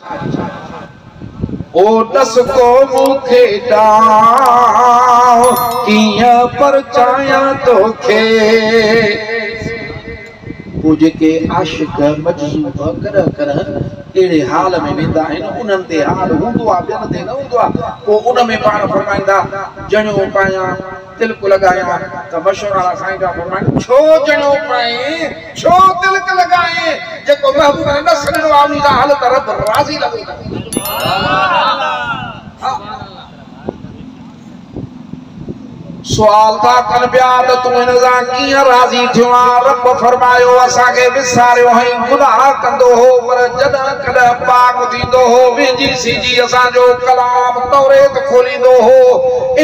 ओ दस को मुखे डाओ किया परचाया तोखे पूजे के आशिक मजसूब कर कर एड़े हाल में वेंदा आहिनि उन्हनि ते हाल हूंदो आहे ॿियनि ते न हूंदो आहे पोइ उन में पाण फरमाईंदा जणियो पायां तिलक लॻायां त मशहूर वारा साईं जा फरमाइनि छो जणियो पाए छो तिलक लॻाए जेको महबूब ने न सॾियो आहे उन जा हाल त रब राज़ी लॻो सुवाल था कन पिया त तूं हिन सां कीअं राज़ी थियो आहे रब फरमायो असांखे विसारियो हई गुनाह कंदो हो पर जॾहिं कॾहिं पाक थींदो हो वेझी सिजी असांजो कलाम तौरेत खोलींदो हो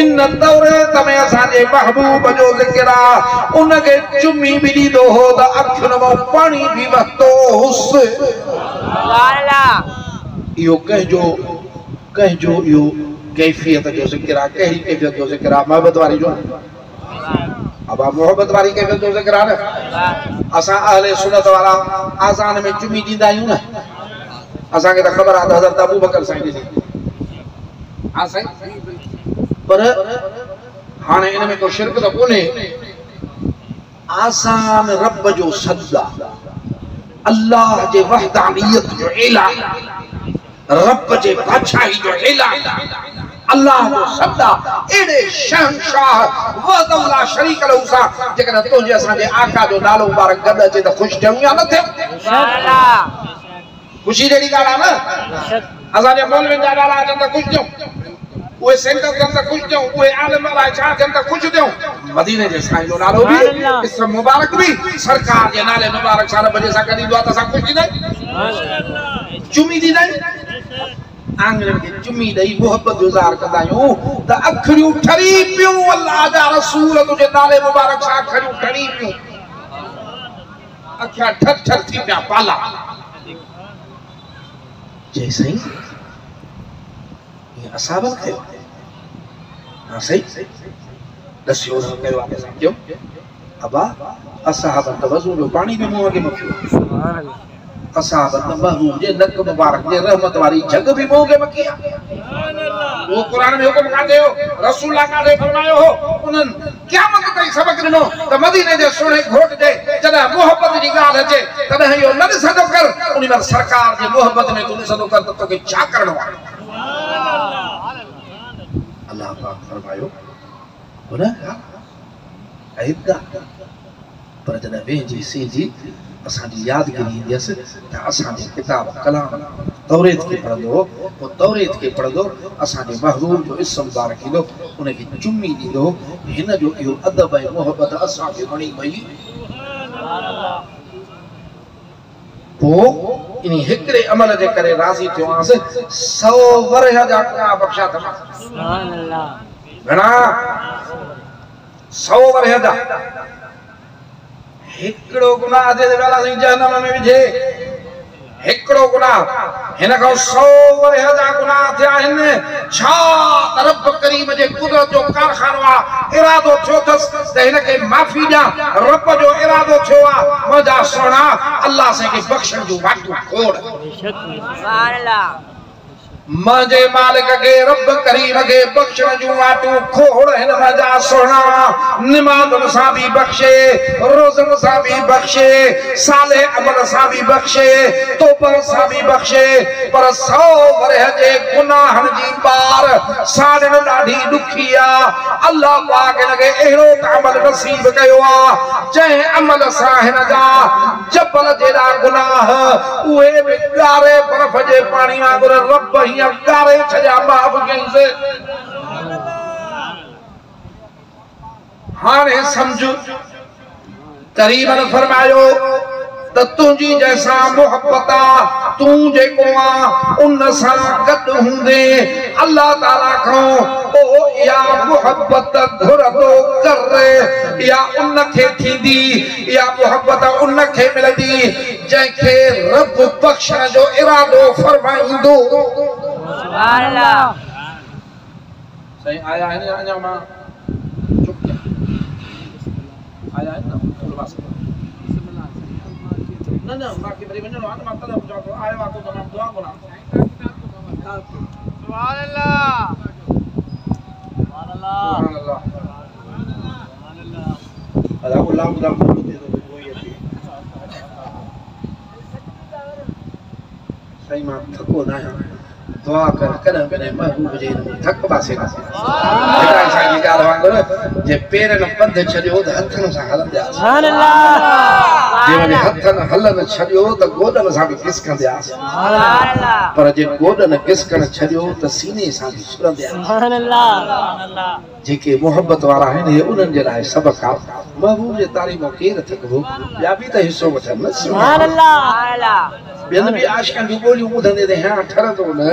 इन तौरेत में असांजे महबूब जो ज़िक्र आहे उनखे चुमी बि ॾींदो हो त अखियुनि मां पाणी बि वहंदो हुअसि इहो कंहिंजो इहो कैफियत जो ज़िक्र आहे कहिड़ी कैफियत जो ज़िक्र आहे मोहब्बत वारी जो अब मोहब्बत वारी कैफियत जो ज़िक्र आहे न असां अहले सुन्नत वारा आज़ान में चुमी ॾींदा आहियूं न असांखे त ख़बर आहे त हज़रत अबू बकर साईं ॾिसी हा साईं पर हाणे इन में को शिरक त कोन्हे आसान रब जो सदा अल्लाह जे वहदानियत जो ऐलान रब जे बादशाही जो ऐलान अल्लाह जो सदा एड़े शहंशाह वदौला शरीक लहू सा जेकर तुझे असांजे आका जो नालो मुबारक गड अचे त खुश थियूं या न थियूं इंशाअल्लाह खुशी जहिड़ी ॻाल्हि आहे न असांजे मौलवियुनि जा नाला अचनि त खुश थियूं उहे सेंटर थियनि त खुश थियूं उहे आलिम वारा छा थियनि त खुश थियूं मदीने जे साईं जो नालो बि इस्म मुबारक बि सरकार जे नाले मुबारक सां रब जे सां गॾु ईंदो आहे त असां खुश थींदा आहियूं चुमी थींदा आहियूं आंगन के चुमी दई मोहब्बत जो ज़ाहिर कंदा आहियूं त अखियूं ठरी पियूं अल्लाह जा रसूल तुझे नाले मुबारक सां अखियूं ठरी पियूं अखियां ठर ठर थी पिया पाला जय साईं ये असाबत कयो हां सही दसियो न कयो आहे समझो अबा असहाब त वज़ू जो पानी भी मुंह के मखियो सुभान अल्लाह असहाब त महबूब जे नक मुबारक जे रहमत वारी जग भी मुंह के मखिया सुभान अल्लाह वो कुरान में हुक्म का दे रसूल का दे फरमायो हो उनन क़यामत ताईं सबक ॾिनो त मदीने जे सोणे घोट जे जॾहिं मोहब्बत जी ॻाल्हि अचे तॾहिं इहो न ॾिसंदो कर उन में सरकार जे मोहब्बत में तूं ॾिसंदो कर त तोखे छा करणो आहे अल्लाह पाक फरमायो हो न पर जॾहिं वेझी सीजी असांजी यादगिरी ईंदसि त असांजे किताब कलाम तौरेत खे पढ़ंदो पोइ तौरेत खे पढ़ंदो असांजे महबूब जो इस्म मुबारक ईंदो उनखे चुमी ॾींदो हिन जो इहो अदब ऐं मोहब्बत असांखे वणी वई पोइ इन हिकिड़े अमल जे करे राज़ी थियो आहियां 100 वरह जा गुनाह बख़्शा अथव सुभान अल्लाह घणा 100 वरह जा हिकड़ो गुनाह जे वेला सिंह जहन्नम में विझे हिकड़ो गुनाह हिन खां 100 वरह जा गुनाह थिया आहिनि छा रब करीम जे कुदरत जो कारखानो आहे इरादो थियो अथसि त हिनखे माफ़ी ॾियां रब जो इरादो थियो आहे मुंहिंजा सोना अल्लाह असांखे बख़्शण जो वाटो खोड़ सुभान अल्लाह मुंहिंजे मालिक के रब करीम के बख़्शण जूं वाटूं खोड़ हिन मुंहिंजा सोना निमाज़ुनि सां बि बख़्शे रोज़नि सां बि बख़्शे साले अमल सां बि बख़्शे तौबा सां बि बख़्शे पर 100 वरह जे गुनाहनि जी पार साड़ण ॾाढी ॾुखी आहे अल्लाह पाक हिनखे अहिड़ो अमल नसीब कयो आहे जंहिं अमल सां हिन जा जबल जहिड़ा गुनाह उहे बि ॻारे बर्फ़ जे पाणी वांगुरु रब गारे छजा माफ कइसे हाणे समझो करीमन फरमायो त तुंहिंजी जैसा मोहब्बत तू जेको उन सां गॾु हूंदे अल्लाह ताला खां ओ या मोहब्बत घुरंदो कर या उन खे थींदी या मोहब्बत उन खे मिलंदी जंहिंखे रब बख़्शण जो इरादो फरमाईंदो सुभान अल्लाह सही आया है ना अञा मां चुप आया है ना न न बाक़ी वरी वञणो आहे न मां तॾहिं पुछां थो आयो आहे को त मां दुआ कोन सही मां थको ना दुआ कर कदम कदम महबूब जे थक पासे ना हेड़ा साईं जी ॻाल्हि वांगुर जे पेरनि पंध छॾियो त हथनि सां हलंदासीं सुभान अल्लाह जे वञे हथनि हलनि छॾियो त गोॾनि सां बि घिसकंदासीं सुभान अल्लाह पर जे गोॾनि घिसकण छॾियो त सीने सां बि सुरंदासीं सुभान अल्लाह जेके मोहब्बत वारा आहिनि हे उन्हनि जे लाइ सबक़ आहे महबूब जे तारीफ़ केरु थकबो ॿिया बि त हिसो वठनि सुभान अल्लाह ॿियनि बि आशिक़नि जूं ॿोलियूं ॿुधंदे त हीअं ठरंदो न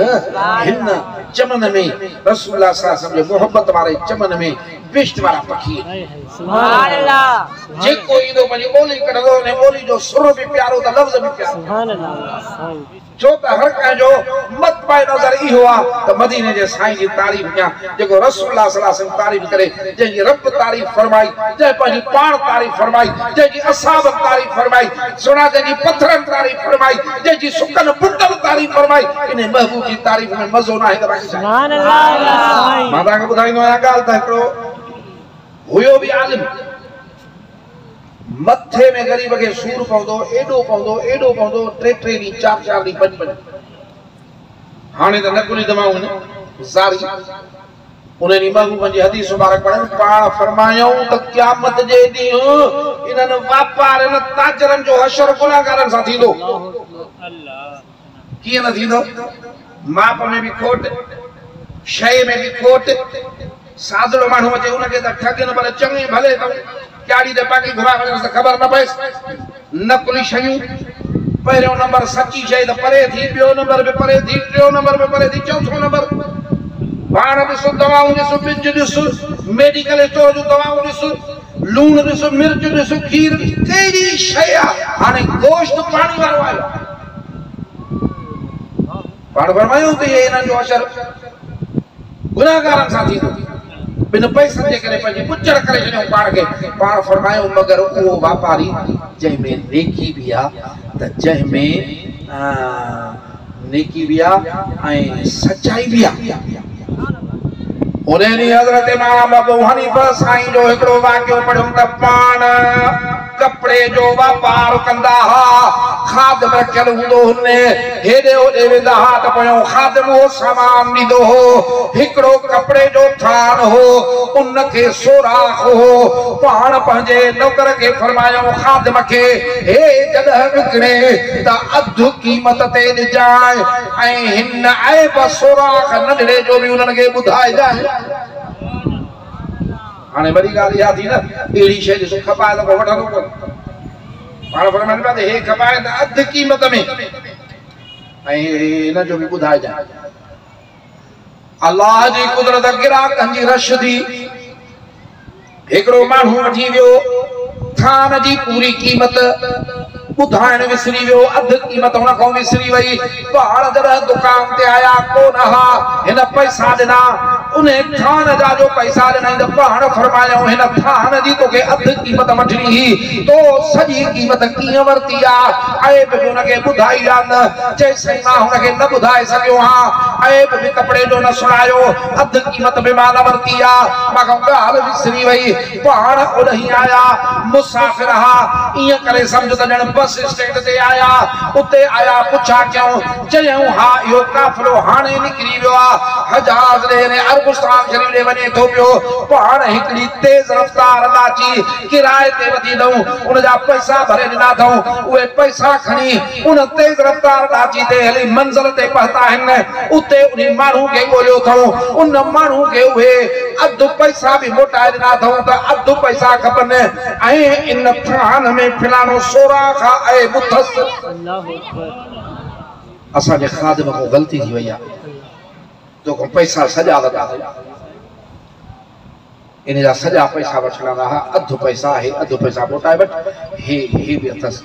हिन चमन में रसूलुल्लाह सल्लल्लाहु अलैहि वसल्लम जे मोहब्बत वारे चमन में बिश्त वारा पखी सुभान अल्लाह जेको ईंदो पंहिंजी ॿोली कढंदो उन ॿोली जो सुर बि प्यारो त लफ़्ज़ बि प्यारो सुभान अल्लाह छो त हर कंहिंजो मतबा नज़र इहो आहे त मदीने जे साईं जी तारीफ़ कयां जेको रसूलुल्लाह सल्लल्लाहु अलैहि वसल्लम तारीफ़ करे जंहिंजी रब तारीफ़ फरमाई जंहिं पंहिंजी पाण तारीफ़ फरमाई जंहिंजी असाब तारीफ़ फरमाई सुना जंहिंजी पत्थरनि तारीफ़ फरमाई जंहिंजी सुकन बुटनि तारीफ़ फरमाई इन महबूब जी तारीफ़ में मज़ो न आहे त बाक़ी सुभान अल्लाह मां तव्हांखे ॿुधाईंदो आहियां ॻाल्हि त हिकिड़ो हुयो बि आलिम मथे में गरीब के सूर पवंदो एडो पवंदो टे ॾींहं चार ॾींहं पंज हाणे त नकुली दवाऊं ज़ारी उन ॾींहुं महबूब जी हदीस मुबारक पढ़नि पाण फरमायूं त क़यामत जे ॾींहुं इन्हनि वापारनि ताजरनि जो हशर गुनाहगारनि सां थींदो कीअं न थींदो माप में बि खोट शइ में बि खोट सादड़ो माण्हू अचे उनखे त ठग न भले चङे भले क्याड़ी दे पाकी घुरा वञण ख़बर न पए नकुली शयूं पहिरियों नंबर सची शइ त परे थी ॿियो नंबर बि परे थी टियों नंबर बि परे थी चौथों नंबर पाण ॾिसो दवाऊं ॾिसो ॿिज ॾिसो मेडिकल स्टोर जूं दवाऊं ॾिसो लूण ॾिसो मिर्च ॾिसो खीर कहिड़ी शइ आहे हाणे गोश्त पाणी वारो आयो पाण फरमायूं त इन्हनि जो असर गुनाहगारनि सां थींदो बिन पैसनि जे करे पंहिंजी पुचड़ करे छॾियूं पाण खे पाण फरमायूं मगर उहो वापारी जंहिंमें नेकी बि आहे त जंहिंमें नेकी बि आहे ऐं सच्चाई बि आहे उन ॾींहुं हज़रत इमाम अबू हनीफा साईं जो हिकिड़ो वाक़ियो पढ़ियो त पाण कपड़े जो वापार कंदा हा खादम रखियल हूंदो हुन हेॾे होॾे वेंदा हा त पोयों खादम उहो सामान ॾींदो हो हिकिड़ो कपड़े जो थान हो उनखे सोराख़ हो पाण पंहिंजे नौकर खे फरमायो खादम खे हे जॾहिं विकिणे त अधु क़ीमत ते ॾिजाए ऐं हिन ऐब सोराख़ नंढड़े जो बि उन्हनि खे ॿुधाइजाए हाणे वरी ॻाल्हि इहा थी न अहिड़ी शइ ॾिसो खपाए त पोइ वठंदो कोन पाण फरमाइनि पिया त हे खपाए त अधु क़ीमत में ऐं हिन जो बि ॿुधाइजाए अलाह जी कुदरत गिराकनि जी रश थी हिकिड़ो माण्हू वठी वियो थान जी पूरी क़ीमत ॿुधाइण विसरी वियो अधु क़ीमत हुन खां विसरी वई पाण जॾहिं दुकान ते आया कोन हा हिन पैसा ॾिना उन थान जा जो पैसा ॾिनई त पाण फरमायूं हिन थान जी तोखे अधु क़ीमत वठणी हुई तो सॼी क़ीमत कीअं वरिती आहे ऐब बि हुनखे ॿुधाई आहे न जेसिताईं मां हुनखे न ॿुधाए सघियो हा ऐब बि कपिड़े जो न सुणायो अधु क़ीमत बि मां न वरिती आहे मां ॻाल्हि विसरी वई पाण उॾही आया मुसाफ़िर हा ईअं करे सम्झ त ॼण बस स्टैंड ते आया उते आया पुछा कयूं चयूं हा इहो काफ़िलो हाणे निकिरी वियो आहे हजाज ॾे अरबस्तान शरीफ़ ॾे वञे थो पियो पाण हिकिड़ी तेज़ रफ़्तार अची किराए ते वधी अथऊं उन जा पैसा भरे ॾिना अथऊं उहे पैसा खणी उन तेज़ रफ़्तार अची ते हली मंज़िल ते पहुता आहिनि उते उन माण्हू खे ॻोल्हियो अथऊं उन माण्हू खे उहे अधु पैसा बि मोटाए ॾिना अथऊं त अधु पैसा खपनि ऐं इन थान में फिलानो सोराख़ ऐं बुथस असांजे खादिम खां ग़लती थी वई आहे जो पैसा सॼा लॻा इन जा सॼा पैसा वठणा रहा अधु पैसा आहे अधु पैसा मोटाए वठ हे बि अथसि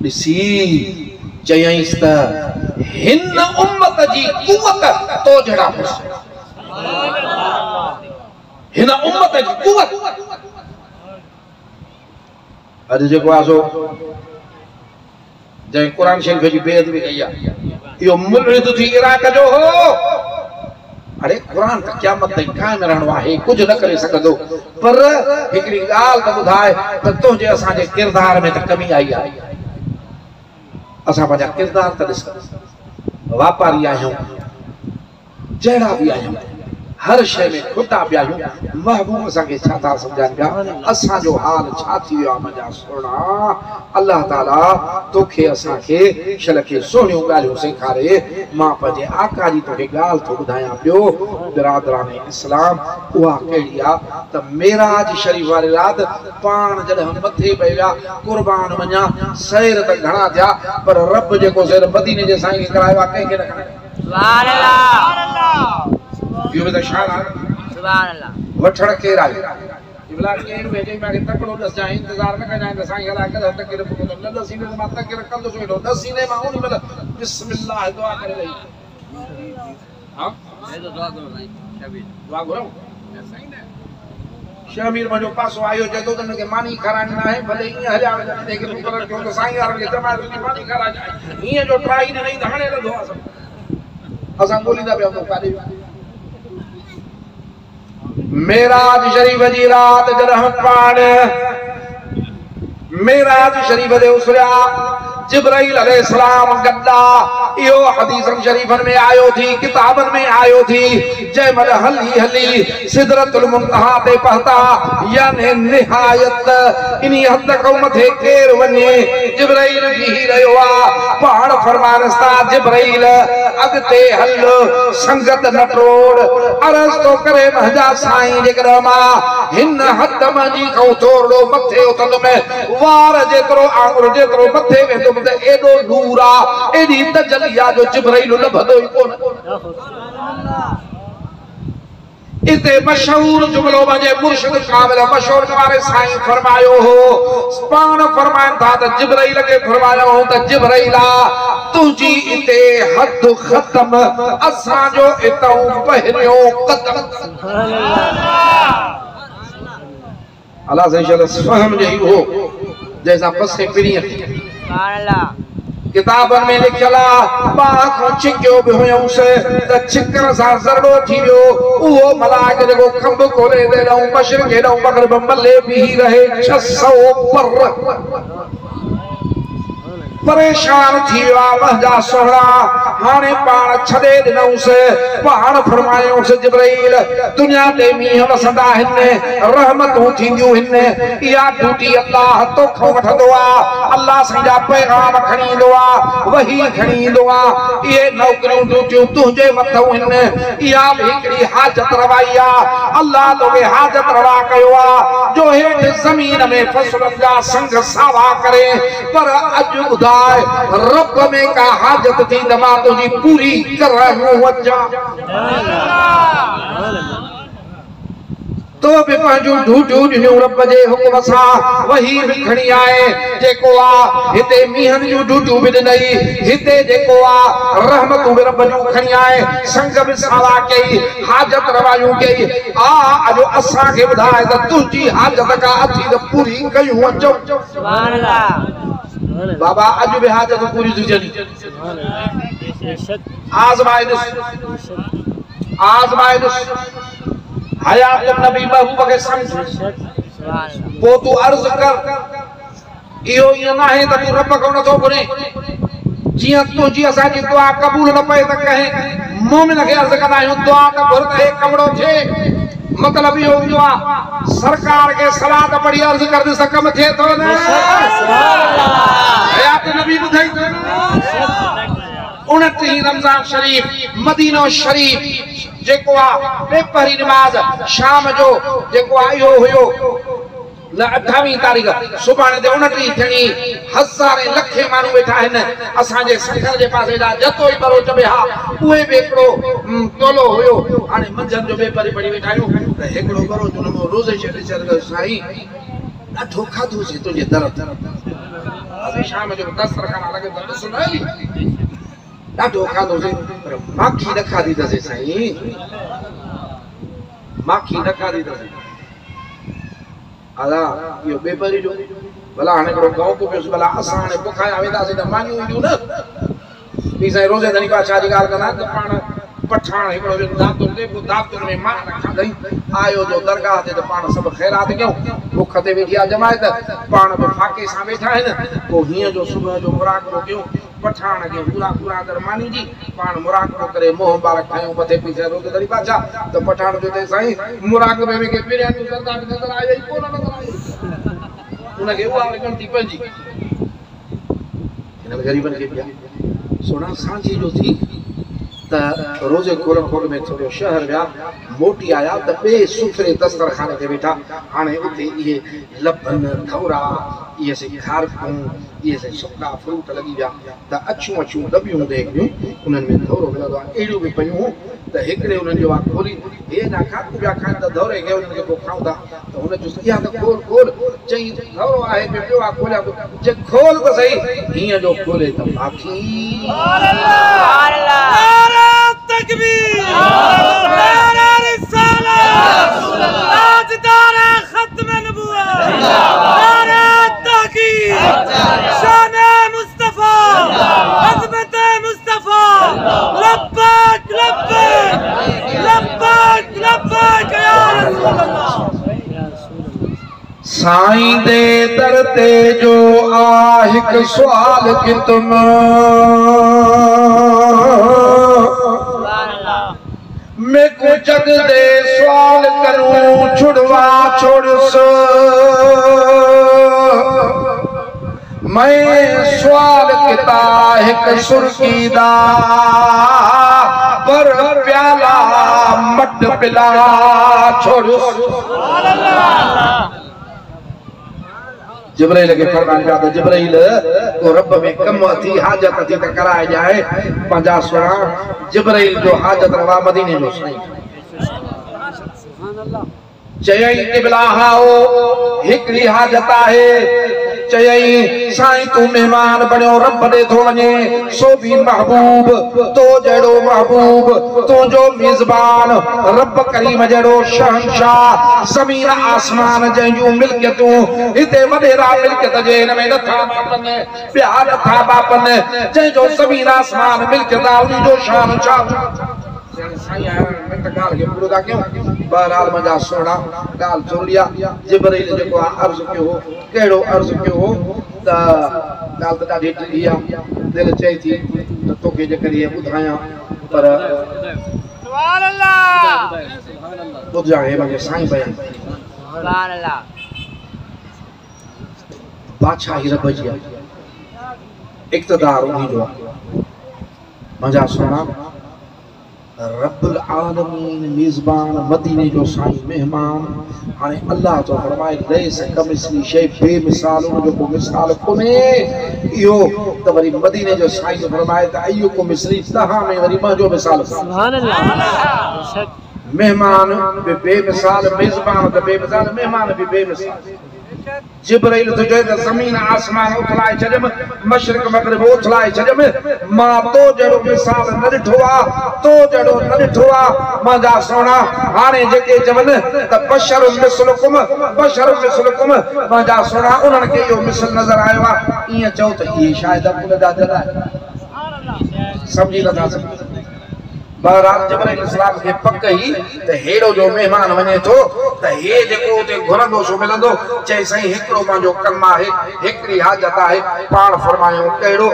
ॾिसी चयईंसि त हिन उम्मत जी कुवत तो जहिड़ा हिन उम्मत जी कुवत अॼु जेको आहे सो जंहिं क़ुरान शरीफ़ जी बेअदबी कई आहे इहो मुल्हिद थी इराक जो हो अरे कुरान त क़यामत ताईं कायम रहणो आहे, कुछ न करे सकदो, पर हिकड़ी ॻाल्हि त ॿुधाए त तुंहिंजे असांजे किरदार में त कमी आई आहे। असां पंहिंजा किरदार त ॾिस, वापारी आहियूं, जहिड़ा बि आहियूं, हर शइ में खुदा पिया आहियूं। महबूब असांखे छा था सम्झाइनि पिया, असांजो हाल छा थी वियो आहे मुंहिंजा सुहिणा। अल्लाह ताला तोखे असांखे शल खे सुहिणियूं ॻाल्हियूं सेखारे। मां पंहिंजे आका जी तोखे ॻाल्हि थो ॿुधायां पियो बिरादरान इस्लाम, उहा कहिड़ी आहे त मेराज शरीफ़ वारी राति पाण जॾहिं मथे पई विया कुर्बान वञा, सैर त घणा थिया, पर रब जेको सैर मदीने जे साईं खे करायो आहे कंहिंखे न करायो। सुभान अल्लाह, इहो बि त शान आहे। सुभान अल्लाह। वठण केरु आहे? इब्ला केरु भेजे मां तकड़ो दस जाए, इंतजार न कजाए त साईं हला करे तक के पुछो न दसी ने मां तक के कंदो छो दसी ने मां उनी मतलब बिस्मिल्लाह दुआ करे रही। हां ये तो दुआ करो साईं, शबीर दुआ करो साईं ने। शमीर मजो पासो आयो जदो तन के मानी खरानी ना है, भले ही हजा दे के मुकर क्यों तो साईं यार के जमा मानी खरा जाए ही जो ट्राई ने नहीं धणे लो दुआ सब असा बोली दा पे कादे मेराज शरीफ जी रात जॾहिं पाण मेराज शरीफ दे उसरिया जिब्राइल अलैहिस्सलाम गद्दा, इहो हदीसन शरीफन में आयो थी, किताबन में आयो थी। जय मल हली हली सिदरतुल मुंतहा ते पहुता, यानी निहायत इनी हद तक मथे केर वने जिब्राइल भी रहियो आ। पाण फरमानस्ता जिब्राइल अगते हल, संगत न टोड़, अर्ज़ तो करे महजा साईं जेकर मां हिन हद मंजी को थोड़ो मथे उतंद में वार जेतरो आंगुर जेतरो मथे में तो एडो दूर आ, एडी तजलिया जो जिब्राइल लभदो ही कोन। इते मशहूर जुमलो मुझे मुर्शिद काबिल मशहूर हमारे साईं फरमायो हो, पाण फरमाइन था त जिब्राइल के फरमायो हो त जिब्राइला तुझी इते हद खत्म, असा जो इतो पहरियो कदम। अल्लाह से इंशाअल्लाह फहम जही हो जैसा पसे पिरी। सुभान अल्लाह। किताबन में लिखला बाखो छिक्यो भी हुयउसे त छिकण सा जरड़ो थी वियो, उहो मलाक जेको खंब खोले दे ॾऊं मशरिक़ ॾऊं मग़रिब मले भी रहे 600 पर परेशान थी विया महजा सोहरा। हाणे पाण छॾे ॾिनऊंसि, पाण फरमायूंसि जिब्राइल दुनिया ते मींहं वसंदा आहिनि, रहमतूं थींदियूं आहिनि, इहा ड्यूटी अल्लाह तोखां वठंदो आहे, अल्लाह संजा पैगाम खणी ईंदो आहे, वही खणी ईंदो आहे। इहे नौकरियूं ड्यूटियूं तुंहिंजे मथां आहिनि, इहा बि हिकिड़ी हाजत रवाई आहे। अल्लाह तोखे हाजत रवा कयो आहे जो हेठि ज़मीन में फसलनि जा संग सावा करे, पर अॼु ॿुधाए रब में का हाजत थी त मां तुझी पूरी करूं वजा। तो भी पंहिंजूं ड्यूटियूं ॾिनियूं रब जे हुकुम सां, वही बि खणी आए जेको आ हिते मींहनि जूं ड्यूटियूं बि ॾिनई, हिते जेको आ रहमतूं बि रब जूं खणी आए, संग बि सावा कई, हाजत रवायूं कई। अॼु असांखे ॿुधाए त तुंहिंजी हाजत का अथी त पूरी कयूं अचो। सुभान अल्लाह। बाबा अॼु बि हाजत पूरी थी थियनि। आज़माए ॾिस, आज़माए ॾिस हयात नबी महबूब के समझ पो तू अर्ज कर। इहो ईअं नाहे त तूं रब खां नथो घुरे, जियां तुंहिंजी असांजी दुआ क़बूल न पए त कहे मोमिन खे अर्ज कंदा आहियूं दुआ त घुर त हे कमड़ो थिए। मतलब इहो हूंदो आहे सरकार के सलात पढ़ी अर्ज कर दे कम थिए थो न। हयात नबी ॿुधाई थो 29 रमज़ान शरीफ मदीनो शरीफ जेको आ बेपहरी नमाज शाम जो जेको आयो हुयो न 28 तारीख सुभाणे ते 29 थियणी, हज़ारे लखे माण्हू वेठा आहिनि असांजे सखर जे पासे जा जतो ई बरो चबे हा उहे बि हिकिड़ो तोलो हुयो। हाणे मंझंदि जो बेपहरी पढ़ी वेठा आहियूं त हिकिड़ो बरो चुनो रोज़े छॾे छॾियो साईं ॾाढो खाधोसीं तुंहिंजे दर असां शाम जो 10 रखण लॻे त ॾिस न ॾाढो खाधोसीं पर माखी न खाधी अथसीं साईं, माखी न खाधी अथसीं। अला इहो बेपरी जो भला हाणे हिकिड़ो गांव को पियोसि, भला असां हाणे बुखाया वेंदासीं त मानियूं ईंदियूं न। ॿी साईं रोज़े धनी बादशाह जी ॻाल्हि कंदा त पाण पठान एकड़ो दातुर दे को दातुर में मां रखा गई आयो जो दरगाह ते तो पाण सब खैरात क्यों भूख ते वेठी आ जमायत पाण बि फाके सां वेठा आहिनि को हिय जो सुबह जो मुराक़बो क्यों पठान के पूरा पूरा दरमानी जी पाण मुराक़बो करे मोह मुबारक खायो मथे पीछे रोज दरी बाचा तो पठान जो ते साईं मुराक़बे में के पेरिया तू सरदार नजर आयो कोन नजर आयो उनके उहा गणती पंजी इन गरीबन के पिया सोना सांझी जो थी त रोजे गोरखपुर में थोड़ो शहर विया मोटी आया त बे सुथरे दस्तरखाने ते वेठा हाणे उते ये लभन थौरा ये से खारकूं ये से सुका फ्रूट लगी विया त अछूं अछूं दबियूं देखियूं उन्हनि में थोरो मिलंदो आहे एड़ियूं बि पयूं त हिकिड़े उन्हनि जो आहे खोली हे ना खाकू पिया खाइनि त दौरे खे उन्हनि खे पोइ खाऊं था त हुन जो इहा त खोल खोल चई थोरो आहे ॿियो आहे खोलिया जे खोल त सही हीअं जो खोले त बाक़ी तकबीर नारा रिसालत ताजदार खत्म नबुवत नारा तहकीर शान मुस्तफा अज़मत मुस्तफा लब्बैक लब्बैक लब्बैक लब्बैक या रसूल अल्लाह साईं दे दर ते जो आ हिक सवाल कि तुम मैं को जग दे सवाल करूं छुड़वा छोड़स मैं सवाल किता हिक सुर्खीदा पर प्याला मट पिला छोड़स जिब्राइल के फरमान पिया त जिब्राइल को रब में कम थी हाजत थी त कराए जाए पंजा सुना जिब्राइल जो हाजत रवा मदीने जो साईं सुभान अल्लाह चयई क़िबला हाओ हिकड़ी हाजत आहे चयई साईं तू मेहमान बणियो रब दे थो वञे सो भी महबूब तो जड़ो महबूब तो जो मेजबान रब करीम जड़ो शहंशाह ज़मीन आसमान जंहिंजूं मिल्कियतूं हिते वॾेरा मिल्कियत जे हिन में नथा बापन प्यार नथा बापन जंहिंजो ज़मीन आसमान मिल्कियत आहे उन जो शहंशाह साईं मिंट गाल के पूरो था क्यों बहरहाल मजा सोना गाल छोड़ लिया जिब्राइल जो अर्ज क्यों हो केड़ो अर्ज क्यों हो त गाल त ॾाढी ढिली आहे दिल चई थी त तोखे जे करिए ॿुधायां पर सुभान अल्लाह ॿुधां हे मुंहिंजे साईं बयान सुभान अल्लाह बादशाही रब जी आहे इक़्तिदार उन्हीं जो आहे मजा सोना रब्बुल आलमीन मेजबान मदीने जो साईं मेहमान हाने अल्लाह तो फरमाए लैस कमिसली शै बेमिसाल उन जो को मिसाल कोने इहो त वरी मदीने जो साईं फरमाए त अयो को मिसली तहा में वरी मां जो मिसाल सुभान अल्लाह मेहमान बि बेमिसाल मेजबान त बेमिसाल मेहमान बि बेमिसाल जिब्राइल तो जो जमीन आसमान उथलाए छजम मशरिक मगरिब उथलाए छजम मां तो जड़ो मिसाल न ॾिठो आ तो जड़ो न ॾिठो आ मांजा सोना हाणे जेके चवन त बशर मिसलकुम मांजा सोना उन्हनि खे इहो मिसल नज़र आयो आ ईअं चओ त इहे शायदि अब्दुल जा दिल आहे समझी नथा सघो बहरहाल जिब्राइल इस्लाम के पक ही त हेड़ो जो मेहमान वने तो त हे जेको ते घुरंदो सो मिलंदो चई सही हिकड़ो मांजो कम आहे हिकड़ी हाजत आहे पाण फरमायो केड़ो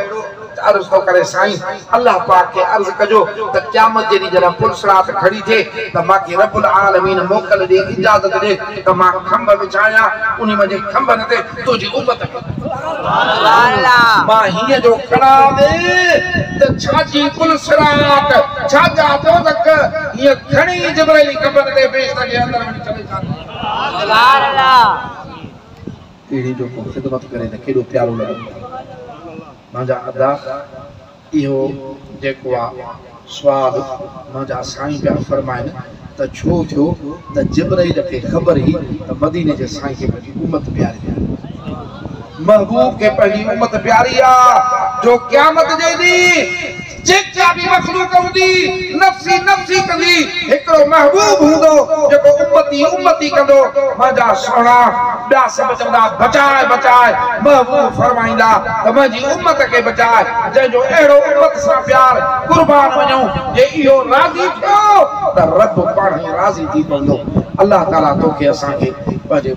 अर्ज तो करे साईं अल्लाह पाक के अर्ज कजो त क़यामत जे ॾींहुं जॾहिं पुलसरात खड़ी थे त मांखे रब्बुल आलमीन मोकल दे इजाजत दे त मां खंभ विछाया उनी मुंहिंजे खंभनि ते तुंहिंजी उम्मत मां हीअं जो खड़ा दे त छाजी पुलसरात छाजा दोज़ख हीअं खणी जिब्राइल खंभनि ते बेशत जे अंदर वञी चले सुभान अल्लाह अहिड़ी जो ख़िदमत करे त केॾो प्यारो लॻंदो मांजा अदा इहो जेको आहे स्वाद मांजा साईं पिया फरमाइनि त छो थियो त जिब्राइल खे ख़बर हुई त मदीने जे साईं खे पंहिंजी उम्मत प्यारी आहे महबूब के पहली उम्मत प्यारी आ जो क़यामत जे दी जेका भी मखलूक हुंदी नफ्सी नफ्सी कंदी हिकड़ो महबूब हुंदो जेको उम्मती उम्मती कंदो मांजा सोना ॿिया सभु चवंदा बचाए बचाए महबूब फरमाईंदा त मुंहिंजी उम्मत खे बचाए जंहिंजो अहिड़ो उम्मत सां प्यार कुर्बान वञूं जे इहो राज़ी थियो त रब पाण ई राज़ी थी पवंदो अल्लाह ताला तोखे असांखे पंहिंजे